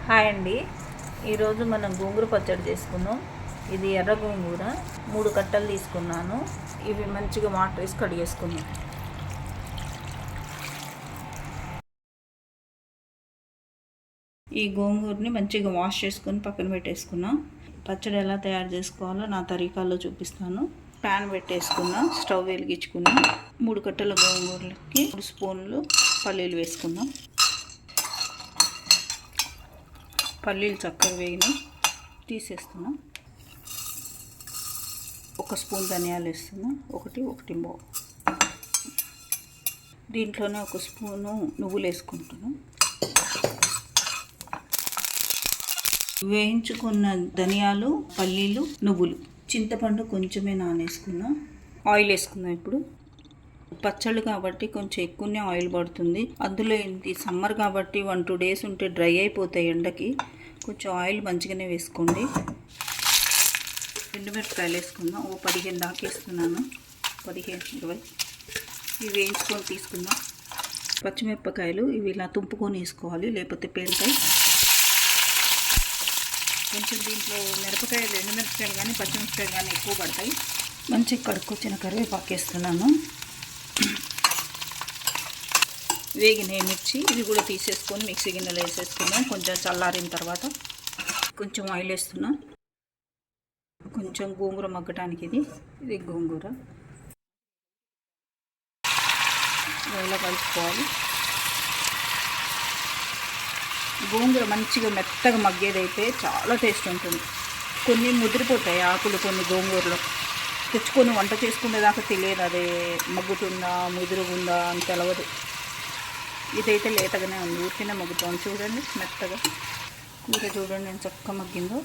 Hi అండి. ఈరోజు మనం గోంగూర పచ్చడి చేసుకున్నాం. ఇది ఎర్ర గోంగూర 3 కట్టలు తీసుకున్నాను. ఇవి మంచిగా వాటర్ వేసి కడిగేసుకున్నాం. ఈ గోంగూరని మంచిగా వాష్ చేసుకొని పక్కన పెట్టేసుకున్నాం. పచ్చడి ఎలా తయారు చేసుకోవాలో నా తరీకాలో చూపిస్తాను. Pan పెట్టేసుకున్నా, stove వెలిగించుకున్నా. 3 కట్టల గోంగూరలకి 3 స్పూన్లు పల్లీలు వేసుకున్నాం. పల్లీలు చక్కగా వేగినాయి, తీసేస్తున్నాం. 1 స్పూన్ ధనియాలు వేస్తున్నాం, ఒకటి పావు. దీంట్లోనే 1 స్పూను నువ్వులు వేసుకుంటున్నాం. వేయించుకున్న ధనియాలు, పల్లీలు, నువ్వులు, చింతపండు కొంచెమే నానేసుకున్నాం. ఆయిల్ వేసుకుందాం. ఇప్పుడు పచ్చళ్ళు కాబట్టి కొంచెం ఎక్కువనే ఆయిల్ పడుతుంది. అందులో ఇది సమ్మర్ కాబట్టి 1-2 డేస్ ఉంటే డ్రై అయిపోతాయి ఎండకి. కొంచెం ఆయిల్ మంచిగానే వేసుకోండి. ఎండుమిరపకాయలు వేసుకుందాం. 15 దాకా వేస్తున్నాను, 15-20. ఇవి వేయించుకొని తీసుకుందాం. పచ్చిమిరపకాయలు ఇవి ఇలా తుంపుకొని వేసుకోవాలి, లేకపోతే పేలుతాయి. కొంచెం దీంట్లో మిరపకాయలు, ఎండుమిరపకాయలు కానీ పచ్చిమిరపకాయలు కానీ ఎక్కువ పడతాయి. మంచిగా కడుక్కొచ్చిన కరివేపాకు వేస్తున్నాను. వేగిన మిర్చి ఇవి కూడా తీసేసుకొని మిక్సీ గిన్నెలో వేసేసుకున్నాం. కొంచెం చల్లారిన తర్వాత కొంచెం ఆయిల్ వేస్తున్నాం. కొంచెం గోంగూర మగ్గటానికి ఇది గోంగూర ఇలా కలుపుకోవాలి. గోంగూర మంచిగా మెత్తగా మగ్గేదైతే చాలా టేస్ట్ ఉంటుంది. కొన్ని ముదిరిపోతాయి ఆకులు, కొన్ని గోంగూరలో తెచ్చుకొని వంట చేసుకునేదాకా తెలియదు అదే మగ్గుతుందా ముదురుగుందా అని తెలవదు. ఇదైతే లేతగానే ఉంది, ఊరికనే మగ్గుతాను. చూడండి మెత్తగా కూర చూడండి నేను చక్కగా మగ్గిందో.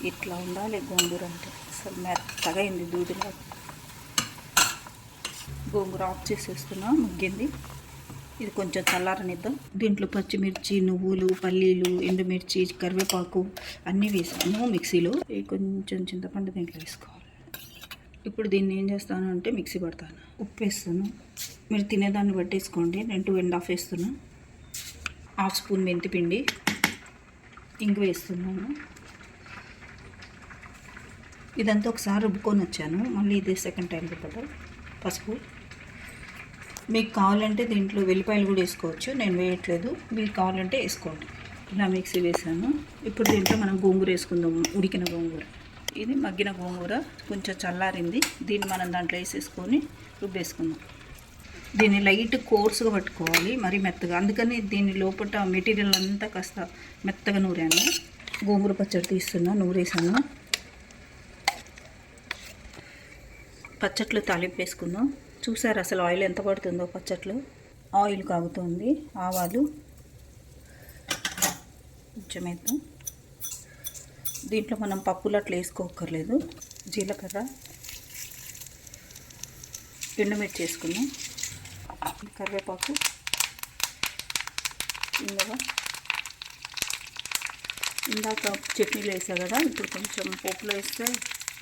ఇట్లా ఉండాలి గోంగూర అంటే. అసలు మెత్తగా అయింది, దూదిలా. గోంగూర ఆఫ్ చేసేస్తున్నా, మగ్గింది. ఇది కొంచెం చల్లారనిద్దాం. దీంట్లో పచ్చిమిర్చి, నువ్వులు, పల్లీలు, ఎండుమిర్చి, కరివేపాకు అన్నీ వేసాను మిక్సీలో. కొంచెం చింతపండు దీంట్లో వేసుకోవాలి. ఇప్పుడు దీన్ని ఏం చేస్తాను అంటే మిక్సీ పడతాను. ఉప్పు వేస్తాను, మీరు తినేదాన్ని బట్టి వేసుకోండి. నేను 2.5 వేస్తున్నా. 1/2 స్పూన్ మెంతిపిండి, ఇంగు వేస్తున్నాను. ఇదంతా ఒకసారి రుబ్బుకొని వచ్చాను, మళ్ళీ ఇదే సెకండ్ టైం రుబ్బడం. పసుపు, మీకు కావాలంటే దీంట్లో వెల్లిపాయలు కూడా వేసుకోవచ్చు, నేను వేయట్లేదు. మీకు కావాలంటే వేసుకోండి. ఇలా మిక్సీ వేసాను. ఇప్పుడు దీంట్లో మనం గోంగూర వేసుకుందాం, ఉడికిన గోంగూర. ఇది మగ్గిన గోంగూర కొంచెం చల్లారింది. దీన్ని మనం దాంట్లో వేసేసుకొని రుబ్బేసుకుందాం. దీన్ని లైట్ కోర్సుగా పట్టుకోవాలి, మరీ మెత్తగా. అందుకని దీని లోపల మెటీరియల్ అంతా కాస్త మెత్తగా నూరాను. గోంగూర పచ్చడి తీస్తున్నా, నూరేసాను. పచ్చట్లు తాలింపు వేసుకుందాం. చూసారు అసలు ఆయిల్ ఎంత పడుతుందో పచ్చట్లు. ఆయిల్ కాగుతుంది. ఆవాలు కొంచెం వేద్దాం. దీంట్లో మనం పప్పులు అట్లా వేసుకోక్కర్లేదు. జీలకర్ర, ఎండుమిర్చి వేసుకుందాం. కరివేపాకు, ఇందాక చట్నీలో వేసా కదా, ఇప్పుడు కొంచెం పోపులో వేస్తే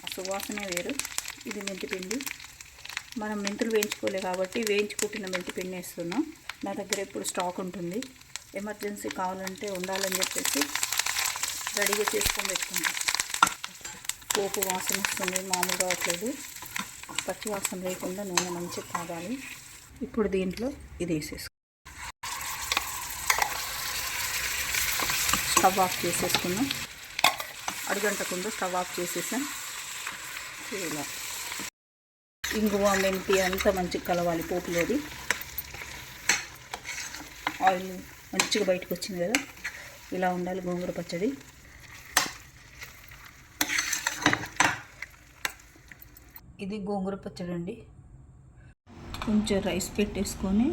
ఆ సువాసనే వేరు. ఇది మెంతిపిండి. మనం మెంతులు వేయించుకోలే కాబట్టి వేయించి కుట్టిన మెంతిపిండి వేస్తున్నాం. నా దగ్గర ఇప్పుడు స్టాక్ ఉంటుంది, ఎమర్జెన్సీ కావాలంటే ఉండాలని చెప్పేసి రెడీగా చేసుకొని పెట్టుకుంటాం. పోపు వాసన వస్తుంది, మామూలుగా అవట్లేదు. పచ్చి వాసన లేకుండా నూనె మంచిగా కాగాలి. ఇప్పుడు దీంట్లో ఇది వేసేసుకుంటాం. స్టవ్ ఆఫ్ చేసేసుకున్నాం. అడుగంటకుండా స్టవ్ ఆఫ్ చేసేసాం. ఇలా ఇంగువ, మెంతి అంతా మంచిగా కలవాలి పోపులోది. ఆయిల్ మంచిగా బయటకు వచ్చింది కదా, ఇలా ఉండాలి గోంగూర పచ్చడి. ఇది గోంగూర పచ్చడి అండి. కొంచెం రైస్ పెట్టేసుకొని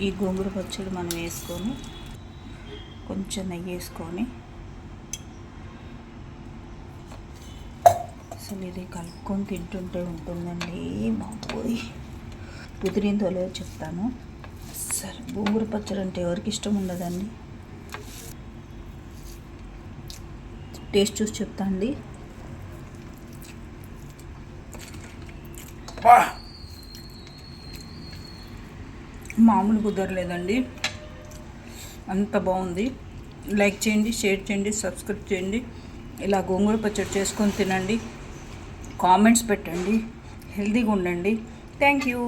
ఈ గోంగూర పచ్చడి మనం వేసుకొని కొంచెం నెయ్యి వేసుకొని అసలు ఇది కలుపుకొని తింటుంటే ఉంటుందండి. బాబోయ్, కుదిరిందో లేదో చెప్తాను. సరే, గోంగూర పచ్చడి అంటే ఎవరికి ఇష్టం ఉండదండి. టేస్ట్ చూసి చెప్తా అండి. మామూలు కుదరలేదండి, అంత బాగుంది. లైక్ చేయండి, షేర్ చేయండి, సబ్స్క్రైబ్ చేయండి. ఇలా గోంగూర పచ్చడి చేసుకొని తినండి, కామెంట్స్ పెట్టండి, హెల్తీగా ఉండండి. Thank you.